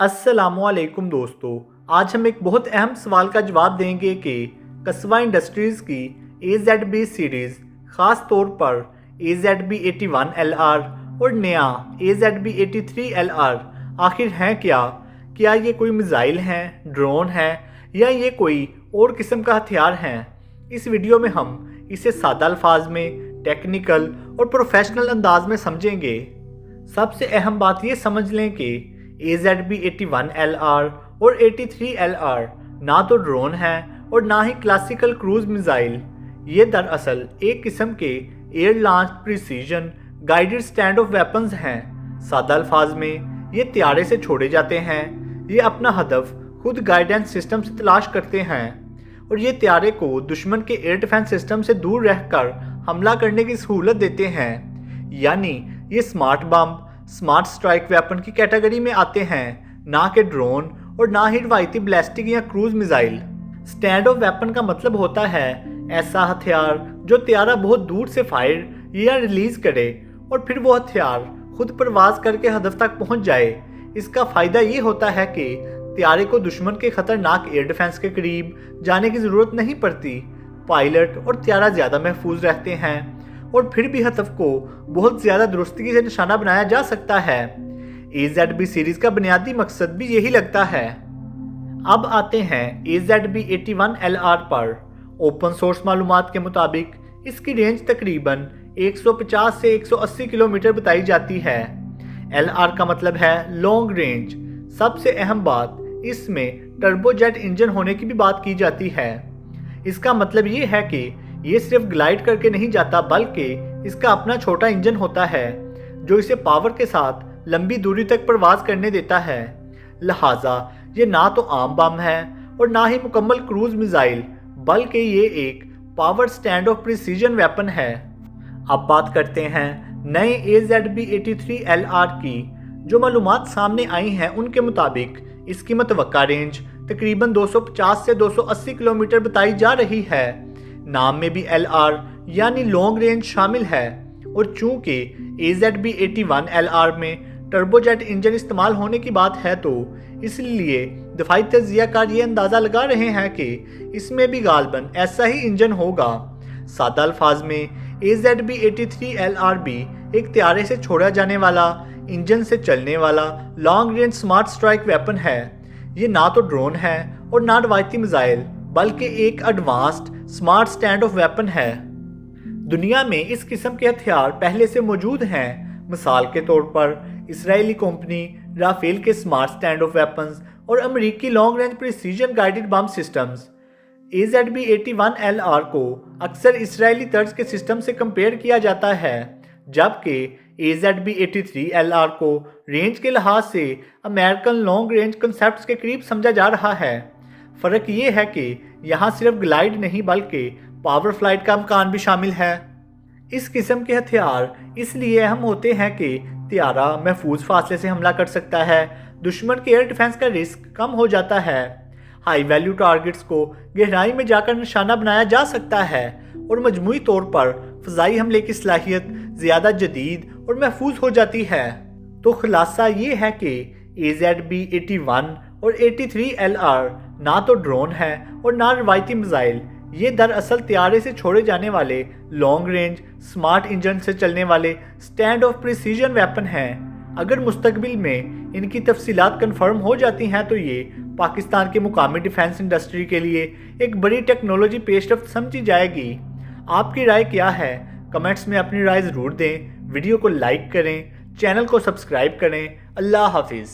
अस्सलामु अलैकुम दोस्तों। आज हम एक बहुत अहम सवाल का जवाब देंगे कि कस्बा इंडस्ट्रीज़ की AZB सीरीज़, ख़ास तौर पर AZB 81 LR और नया AZB 83 LR आखिर हैं क्या ये कोई मिज़ाइल हैं, ड्रोन हैं या ये कोई और किस्म का हथियार हैं। इस वीडियो में हम इसे सादा अल्फाज में, टेक्निकल और प्रोफेशनल अंदाज में समझेंगे। सबसे अहम बात ये समझ लें कि AZB 81 LR और 83 LR ना तो ड्रोन हैं और ना ही क्लासिकल क्रूज मिसाइल। ये दरअसल एक किस्म के air launch precision guided stand of weapons हैं। सादा अल्फाज में ये त्यारे से छोड़े जाते हैं। ये अपना हदफ खुद गाइडेंस सिस्टम से तलाश करते हैं और ये त्यारे को दुश्मन के एयर डिफेंस सिस्टम से दूर रहकर हमला करने की सहूलत देते हैं। यानी ये स्मार्ट बम, स्मार्ट स्ट्राइक वेपन की कैटेगरी में आते हैं, ना कि ड्रोन और ना ही रवायती बैलिस्टिक या cruise missile. Stand of weapon का मतलब होता है ऐसा हथियार जो त्यारा बहुत दूर से फायर या रिलीज करे और फिर वो हथियार खुद परवाज करके हदफ तक पहुंच जाए। इसका फ़ायदा ये होता है कि त्यारे को दुश्मन के खतरनाक एयर डिफेंस के करीब जाने की ज़रूरत नहीं पड़ती। पायलट और त्यारा ज़्यादा महफूज रहते हैं और फिर भी हदफ को बहुत ज़्यादा दुरुस्ती से निशाना बनाया जा सकता है। AZB सीरीज़ का बुनियादी मकसद भी यही लगता है। अब आते हैं AZB 81 LR पर। ओपन सोर्स मालूमात के मुताबिक इसकी रेंज तकरीबन 150 से 180 किलोमीटर बताई जाती है। LR का मतलब है लॉन्ग रेंज। सबसे अहम बात, इसमें टर्बोजेट इंजन होने की भी बात की जाती है। इसका मतलब ये है कि ये सिर्फ ग्लाइड करके नहीं जाता, बल्कि इसका अपना छोटा इंजन होता है जो इसे पावर के साथ लंबी दूरी तक परवाज करने देता है। लिहाजा ये ना तो आम बम है और ना ही मुकम्मल क्रूज मिसाइल, बल्कि ये एक power stand of precision weapon है। अब बात करते हैं नए AZB 83 LR की। जो मालूमात सामने आई हैं उनके मुताबिक इसकी मुतवक्का रेंज तकरीबन 250 से 280 किलोमीटर बताई जा रही है। नाम में भी LR यानी लॉन्ग रेंज शामिल है और चूंकि AZB 81 LR में टर्बोजेट इंजन इस्तेमाल होने की बात है तो इसलिए दफाई तज्जियाकार ये अंदाज़ा लगा रहे हैं कि इसमें भी गालबन ऐसा ही इंजन होगा। सादा अल्फाज में AZB 83 LR भी एक त्यारे से छोड़ा जाने वाला, इंजन से चलने वाला long range smart strike weapon है। ये ना तो ड्रोन है और ना रवायती मिसाइल, बल्कि एक advanced smart stand of weapon है। दुनिया में इस किस्म के हथियार पहले से मौजूद हैं। मिसाल के तौर पर इसराइली कंपनी राफेल के स्मार्ट स्टैंड ऑफ वेपन्स और अमेरिकी long range precision guided bomb systems. AZB 81 LR को अक्सर इसराइली तर्ज के सिस्टम से कंपेयर किया जाता है, जबकि AZB 83 LR को रेंज के लिहाज से अमेरिकन लॉन्ग रेंज कंसेप्ट्स के करीब समझा जा रहा है। फ़र्क ये है कि यहाँ सिर्फ ग्लाइड नहीं बल्कि पावर फ्लाइट का इम्कान भी शामिल है। इस किस्म के हथियार इसलिए अहम होते हैं कि त्यारा महफूज फासले से हमला कर सकता है, दुश्मन के एयर डिफेंस का रिस्क कम हो जाता है, हाई वैल्यू टारगेट्स को गहराई में जाकर निशाना बनाया जा सकता है और मजमूई तौर पर फ़ज़ाई हमले की सलाहियत ज़्यादा जदीद और महफूज हो जाती है। तो खुलासा ये है कि AZB 81 और 83 LR ना तो ड्रोन है और ना रवायती मिसाइल। ये दरअसल त्यारे से छोड़े जाने वाले लॉन्ग रेंज स्मार्ट इंजन से चलने वाले स्टैंड ऑफ प्रिसीजन वेपन हैं। अगर मुस्तकबिल में इनकी तफसीलात कन्फर्म हो जाती हैं तो ये पाकिस्तान के मुकामी डिफेंस इंडस्ट्री के लिए एक बड़ी टेक्नोलॉजी पेशरफ्त समझी जाएगी। आपकी राय क्या है? कमेंट्स में अपनी राय ज़रूर दें। वीडियो को लाइक करें, चैनल को सब्सक्राइब करें। अल्लाह हाफिज़।